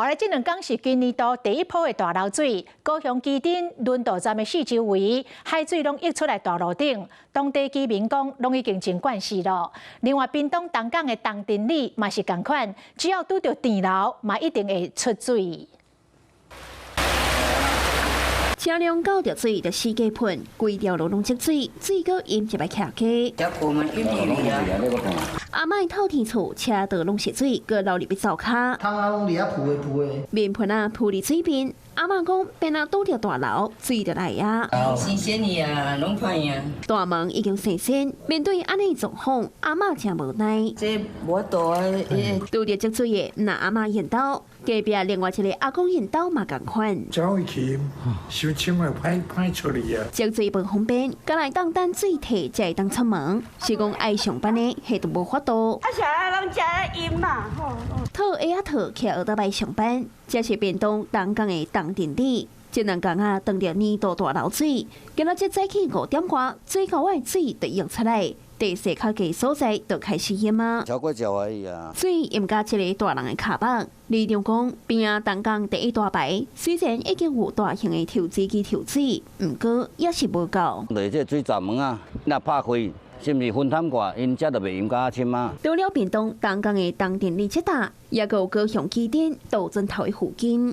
後來這兩天是今年度第一波的大漏水，高雄基丁、輪渡站的四周圍海水攏溢出來大路頂，當地居民講攏已經真慣勢了。另外，屏東東港的東鎮里嘛是同款，只要拄到電流，嘛一定會出水。車輛到着水就四界噴，規條路攏積水，水果淹一擺徛街。阿嬤透天厝車道攏是水，閣流入去灶骹。窗仔攏佇遐鋪的。面盆啊鋪佇水邊，阿嬤講邊啊拄着大流，水就來啊。新鮮的啊，攏歹啊。大門已經生鏽，面對安尼狀況，阿嬤真無奈。這無多啊，拄着積水的，那阿嬤引導。隔壁另外一個阿公引導嘛同款。走回去，傷清啊，歹處理啊。積水不方便，甲來當等水退才會當出門。是講愛上班的，迄都無法度。啊，啥人食陰嘛？套鞋啊套，徛學倒來上班。這是屏東東港的東鎮里，這兩天啊，當着年度大漏水，今仔日早起5點外，水溝外水就湧出來。地勢較低所在就開始淹啊，超過腳而已啊。所以淹加一個大人的腳板。李長講邊啊東港第一大排，雖然已經有大型的抽水機抽水，不過也是無夠。對，這水閘門啊，那拍開，是不是分擔過？因這就袂淹加深啊。到了屏東東港的東鎮里這帶，也有高雄基丁、道尊頭的附近，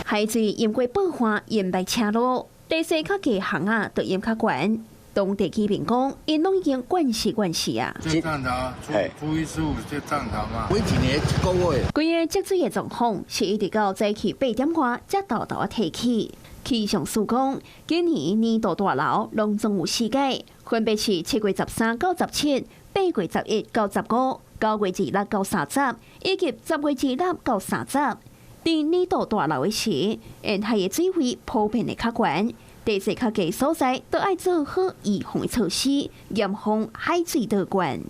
海水淹過爆花，淹敗車路，地勢較低巷啊，就淹較懸。當地居民講，因攏已經慣勢啊。這漲潮，初一十五這漲潮嘛，每一年一個月。規個積水的狀況是一直到早起8點外才豆豆提起。氣象署講，今年年度大流攏總有4屆，分別是7月13到17、8月11到15、9月26到30，以及10月26到30。當年度大流的時，沿海的水位普遍的較懸。地勢較低所在，都愛做好預防措施，嚴防海水倒灌。